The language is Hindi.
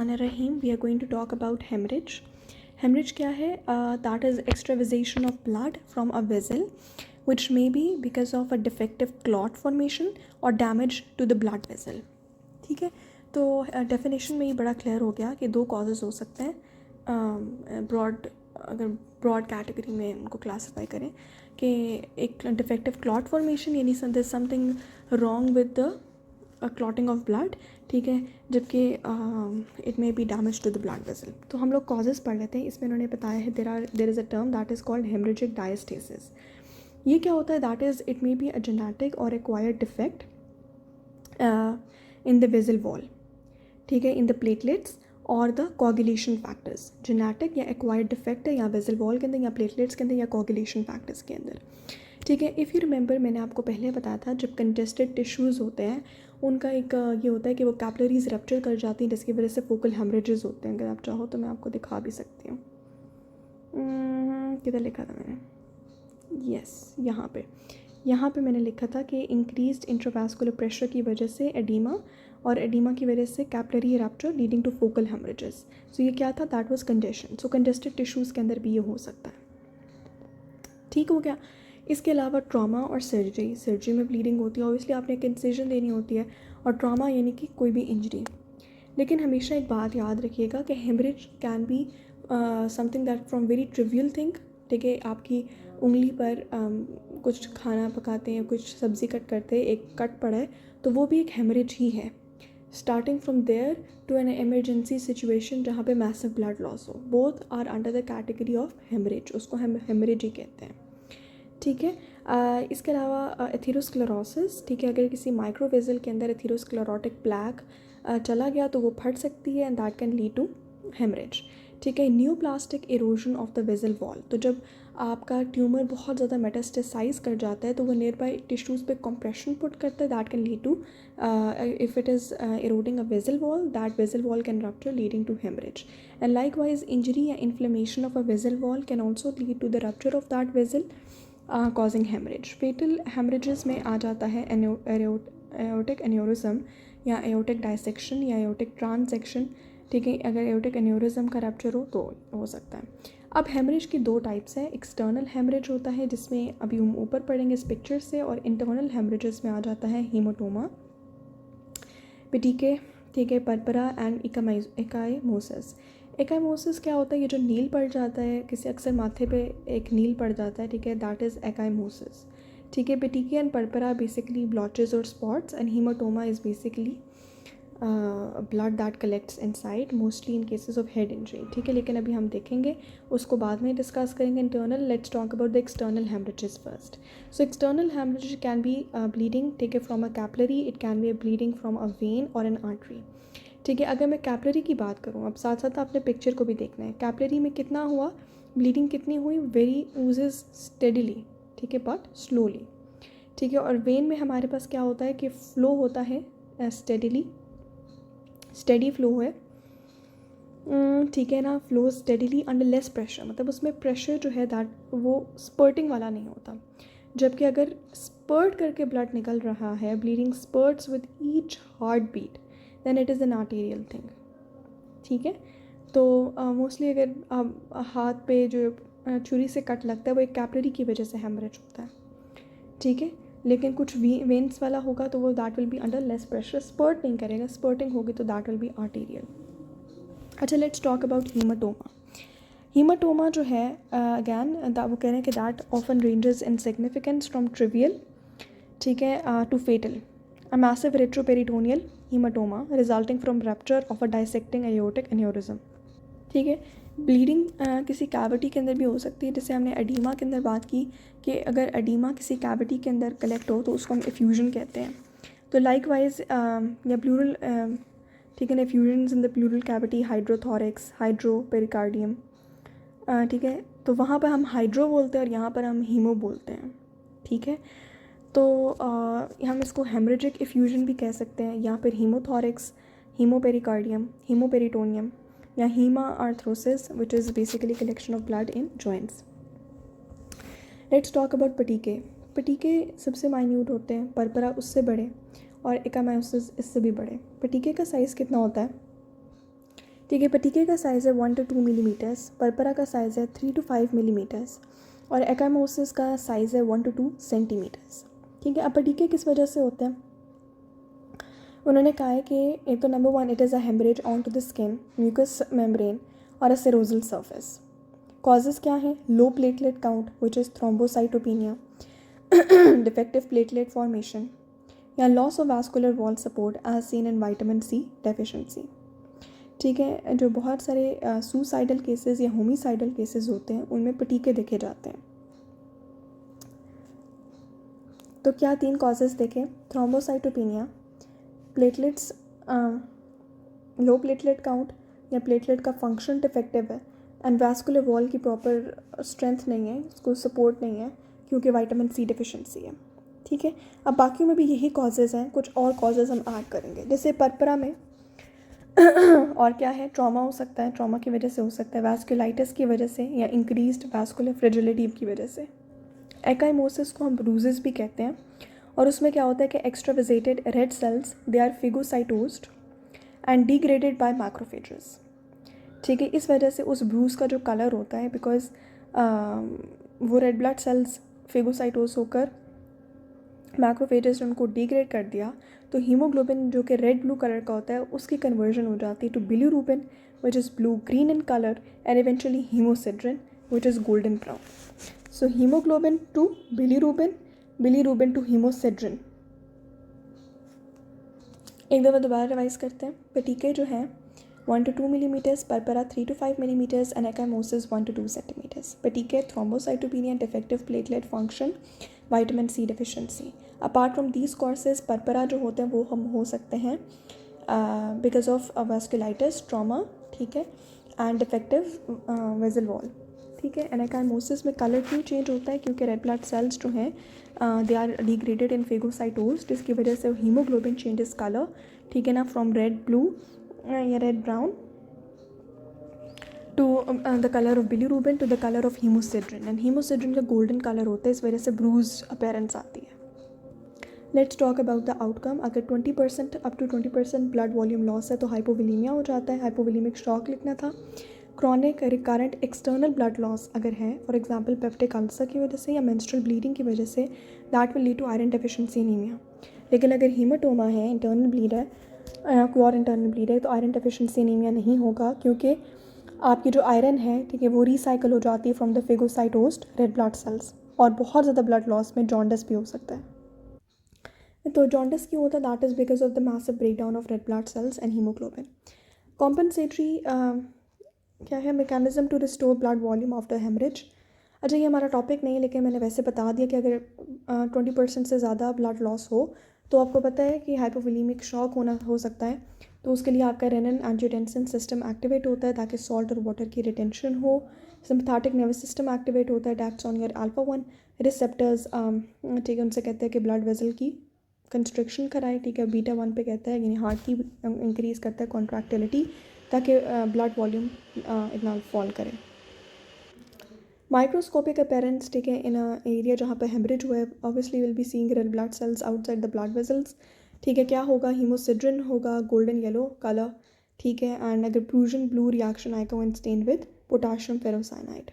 बिस्मिल्लाहिर्रहमानिर्रहीम we are going to talk about haemorrhage. Haemorrhage क्या है? That is extravasation of blood from a vessel which may be because of a defective clot formation or damage to the blood vessel. ठीक है, तो डेफिनेशन में ये बड़ा क्लियर हो गया कि दो कॉजेज़ हो सकते हैं अगर ब्रॉड कैटेगरी में उनको क्लासीफाई करें कि एक डिफेक्टिव क्लॉट फॉर्मेशन यानी something wrong with the clotting of blood, ठीक है, जबकि it may be damage to the blood vessel. तो हम लोग कॉजेज़ पढ़ लेते हैं. इसमें उन्होंने बताया है there is a term that is called haemorrhagic diathesis. ये क्या होता है? That is it may be a genetic और acquired defect in the vessel wall, ठीक है, इन द प्लेटलेट्स और द कोगुलेशन फैक्टर्स. जेनेटिक या एक्वायर्ड डिफेक्ट है या वेसल वॉल के अंदर या प्लेटलेट्स के अंदर या कोगुलेशन फैक्टर्स के अंदर, ठीक है. इफ़ यू रिमेंबर, मैंने आपको पहले बताया था जब कंटेस्टेड टिश्यूज़ होते हैं उनका एक ये होता है कि वो कैपिलरीज रप्चर कर जाती हैं जिसकी वजह से फोकल हेमरेजेस होते हैं. अगर आप चाहो तो मैं आपको दिखा भी सकती हूँ. किधर लिखा था मैंने? यस, यहाँ पे मैंने लिखा था कि इंक्रीज्ड इंट्रावास्कुलर प्रेशर की वजह से एडीमा और एडीमा की वजह से capillary rupture leading to focal haemorrhages. So ये क्या था? That was congestion. So congested tissues के अंदर भी ये हो सकता है. ठीक हो गया. इसके अलावा ट्रॉमा और सर्जरी में ब्लीडिंग होती है. ऑब्वियसली आपने एक इंसिजन देनी होती है, और ट्रॉमा यानी कि कोई भी इंजरी. लेकिन हमेशा एक बात याद रखिएगा कि haemorrhage can be something that from very trivial thing, ठीक है. आपकी उंगली पर कुछ खाना पकाते हैं, कुछ सब्ज़ी कट करते हैं, एक कट पड़ा है तो वो भी एक हेमरेज ही है. Starting from there to an emergency situation जहाँ पे मैसिव ब्लड लॉस हो, both are under the category of haemorrhage. उसको हम हेमरेज ही कहते हैं, ठीक है. इसके अलावा एथेरोस्क्लेरोसिस, ठीक है, अगर किसी माइक्रोवेसल के अंदर एथेरोस्क्लेरोटिक प्लैक चला गया तो वो फट सकती है and that can lead to haemorrhage, ठीक है. Neoplastic erosion of the vessel wall, तो जब आपका ट्यूमर बहुत ज़्यादा मेटास्टेसाइज कर जाता है तो वो नियर बाई टिश्यूज़ पे कंप्रेशन पुट करता है. That can lead to if it is eroding a vessel wall, that vessel wall can rupture leading to haemorrhage. And likewise injury या inflammation of a vessel wall can also lead to the rupture of that vessel causing haemorrhage. Fatal haemorrhages में आ जाता है एओर्टिक एन्यूरिज्म या एओर्टिक डायसेक्शन या एओर्टिक ट्रांसेक्शन, ठीक है. अगर एओर्टिक एन्यूरिज्म का रप्चर हो तो हो सकता है. अब हेमरेज की दो टाइप्स हैं. एक्सटर्नल हेमरेज होता है जिसमें अभी हम ऊपर पढ़ेंगे इस पिक्चर से, और इंटरनल हेमरेजेस में आ जाता है हीमाटोमा, पेटिके, ठीक है, पर्परा एंड एकाइमोसिस. एकाइमोसिस क्या होता है? ये जो नील पड़ जाता है, किसी अक्सर माथे पे एक नील पड़ जाता है, ठीक है, दैट इज़ एकाइमोसिस, ठीक है. पेटिके एंड पर्परा बेसिकली ब्लॉचेस और spots, and haematoma is basically blood that collects inside mostly in cases of head injury, ठीक है. लेकिन अभी हम देखेंगे, उसको बाद में डिस्कस करेंगे. Internal, let's talk about the external haemorrhages first. So external haemorrhage can be bleeding, ठीक है, from a capillary. It can be bleeding from a vein or an artery, ठीक है. अगर मैं कैपिलरी की बात करूँ, अब साथ साथ आपने पिक्चर को भी देखना है. कैपिलरी में कितना हुआ, ब्लीडिंग कितनी हुई? वेरी ऊजेस स्टेडिली, ठीक है, बट स्लोली, ठीक है. और वेन में हमारे पास क्या होता है कि फ्लो होता है स्टेडी फ्लो है, ठीक है ना. Flow steadily under less pressure, मतलब उसमें प्रेशर जो है दैट वो स्पर्टिंग वाला नहीं होता. जबकि अगर स्पर्ट करके ब्लड निकल रहा है, bleeding spurts with each heart beat, then it is an arterial thing, ठीक है. तो मोस्टली अगर हाथ पे जो छुरी से कट लगता है वो एक कैपिलरी की वजह से हेमरेज होता है, ठीक है. लेकिन कुछ वेन्स वाला होगा तो वो that will be under less pressure, spurt नहीं करेगा. स्पर्टिंग होगी तो दैट विल बी आर्टेरियल. अच्छा, let's talk about haematoma. Haematoma जो है अगैन वो कह रहे हैं कि that often ranges in significance from trivial, ठीक है, to fatal. A massive retroperitoneal haematoma resulting from rupture of a dissecting aortic aneurysm, ठीक है. ब्लीडिंग किसी कैविटी के अंदर भी हो सकती है, जैसे हमने एडीमा के अंदर बात की कि अगर एडीमा किसी कैविटी के अंदर कलेक्ट हो तो उसको हम एफ्यूजन कहते हैं. तो लाइकवाइज या प्लूरल, ठीक है ना, effusions in the pleural cavity, hydrothorax, hydropericardium, ठीक है. तो वहाँ पर हम हाइड्रो बोलते हैं और यहाँ पर हम हीमो बोलते हैं, ठीक है. तो हम इसको हेमरेजिक एफ्यूजन भी कह सकते हैं, या फिर हीमोथोरिक्स, हीमोपेरिकार्डियम, हीमोपेरिटोनियम, या haemarthrosis which is basically collection of blood in joints. Let's talk about petechiae. Petechiae सबसे माइन्यूट होते हैं, पर्परा उससे बड़े, और एकामायोसिस इससे भी बड़े. पेटिके का साइज़ कितना होता है? ठीक है, पटीके का साइज़ है 1 to 2 मिलीमीटर्स, परपरा का साइज़ है 3 to 5 मिलीमीटर्स और एकाइमोसिस का साइज़ है 1 to 2 सेंटीमीटर्स। ठीक है, अब पटीके किस वजह से होते हैं? उन्होंने कहा है कि एक तो नंबर 1 it is a haemorrhage on to the skin, mucous membrane और अ सेरोजल सर्फेस। कॉजेज़ क्या हैं? Low platelet count which is thrombocytopenia, defective platelet formation या loss of vascular wall support as seen in vitamin C deficiency. ठीक है, जो बहुत सारे सुसाइडल केसेस या होमिसाइडल केसेस होते हैं उनमें पटीके देखे जाते हैं। तो क्या 3 कॉजेज़ देखें? थ्रोम्बोसाइटोपिनिया, प्लेटलेट्स लो प्लेटलेट काउंट या प्लेटलेट का फंक्शन डिफेक्टिव है एंड वैस्कुलर वॉल की प्रॉपर स्ट्रेंथ नहीं है, उसको सपोर्ट नहीं है क्योंकि विटामिन सी डिफिशिएंसी है। ठीक है, अब बाकियों में भी यही कॉजेज़ हैं, कुछ और कॉजेज़ हम ऐड करेंगे। जैसे परपरा में और क्या है? ट्रॉमा हो सकता है, ट्रॉमा की वजह से हो सकता है, वैस्कुलाइटिस की वजह से या इंक्रीज्ड वैस्कुलर फ्रेजिलिटी की वजह से। एकाइमोसिस को हम ब्रूजेस भी कहते हैं और उसमें क्या होता है कि extravasated red cells they are phagocytosed and degraded by macrophages. ठीक है, इस वजह से उस ब्रूज का जो कलर होता है, बिकॉज वो रेड ब्लड सेल्स फिगोसाइटोज होकर मैक्रोफेजेस ने उनको डिग्रेड कर दिया, तो हीमोग्लोबिन जो कि रेड ब्लू कलर का होता है उसकी कन्वर्जन हो जाती है to bilirubin which is blue green in colour and eventually haemosiderin which is golden brown. So haemoglobin to bilirubin, bilirubin to haemosiderin. एक दफ़ा दोबारा रिवाइज करते हैं। पटीके जो हैं 1 to 2 millimetres, purpura 3 to 5 millimetres and ecchymosis 1 to 2 centimetres. Petechiae thrombocytopenia, defective platelet function, vitamin C deficiency. Apart from these causes purpura जो होते हैं वो हम हो सकते हैं बिकॉज ऑफ वास्कुलाइटिस, ट्रॉमा, ठीक है, एंड डिफेक्टिव वेसल वॉल। ठीक है, एनाकाइमोसिस में कलर क्यों चेंज होता है? क्योंकि रेड ब्लड सेल्स जो हैं दे आर डिग्रेडेड इन फेगोसाइटोज, जिसकी वजह से हीमोग्लोबिन चेंजेस कलर, ठीक है ना, फ्रॉम रेड ब्लू या red brown to the colour of bilirubin to the colour of haemosiderin, and haemosiderin का गोल्डन कलर होता है, इस वजह से ब्रूज अपीयरेंस आती है। Let's talk about the outcome. अगर 20% up to 20% blood volume loss है तो हाइपोवोलीमिया हो जाता है, हाइपोवोलीमिक शॉक लिखना था। Chronic recurrent external blood loss अगर है, फॉर एग्जांपल पेप्टिक अल्सर की वजह से या मेंस्ट्रुअल ब्लीडिंग की वजह से, that will lead to iron deficiency anaemia. लेकिन अगर हीमाटोमा है, इंटरनल ब्लीड है, कोई और इंटरनल ब्लीड है, तो आयरन डेफिशिएंसी एनीमिया नहीं होगा, क्योंकि आपकी जो आयरन है, ठीक है, वो रिसाइकल हो जाती है from the phagocytosed red blood cells. और बहुत ज़्यादा ब्लड लॉस में जॉन्डिस भी हो सकता है। तो जॉन्डिस क्यों होता है? That is because of the massive break down of red blood cells and haemoglobin. Compensatory क्या है? Mechanism to restore blood volume after haemorrhage. अच्छा, ये हमारा टॉपिक नहीं है, लेकिन मैंने वैसे बता दिया कि अगर 20% से ज़्यादा ब्लड लॉस हो तो आपको पता है कि हाइपोवोलीमिक शॉक होना हो सकता है, तो उसके लिए आपका रेनिन एंजियोटेंसिन सिस्टम एक्टिवेट होता है ताकि सॉल्ट और वाटर की रिटेंशन हो। सिम्पैथेटिक नर्वस सिस्टम एक्टिवेट होता है, एक्ट्स ऑन योर अल्फा-1 रिसेप्टर्स, ठीक है, उनसे कहते हैं कि ब्लड वेसल की कंस्ट्रक्शन कराए, ठीक है। बीटा-1 पे कहता है यानी हार्ट की इंक्रीज़ करता है कॉन्ट्रैक्टिलिटी, ताकि ब्लड वॉल्यूम इतना फॉल करे। माइक्रोस्कोपिक अपीयरेंस, ठीक है, इन एरिया जहाँ पे हेमरेज हुआ है, obviously will be seeing red blood sales outside the blood vessels, ठीक है। क्या होगा? हीमोसिड्रिन होगा, गोल्डन येलो कलर, ठीक है। एंड अगर प्रूजन ब्लू रिएक्शन आएगा one stain with potassium ferrocyanide.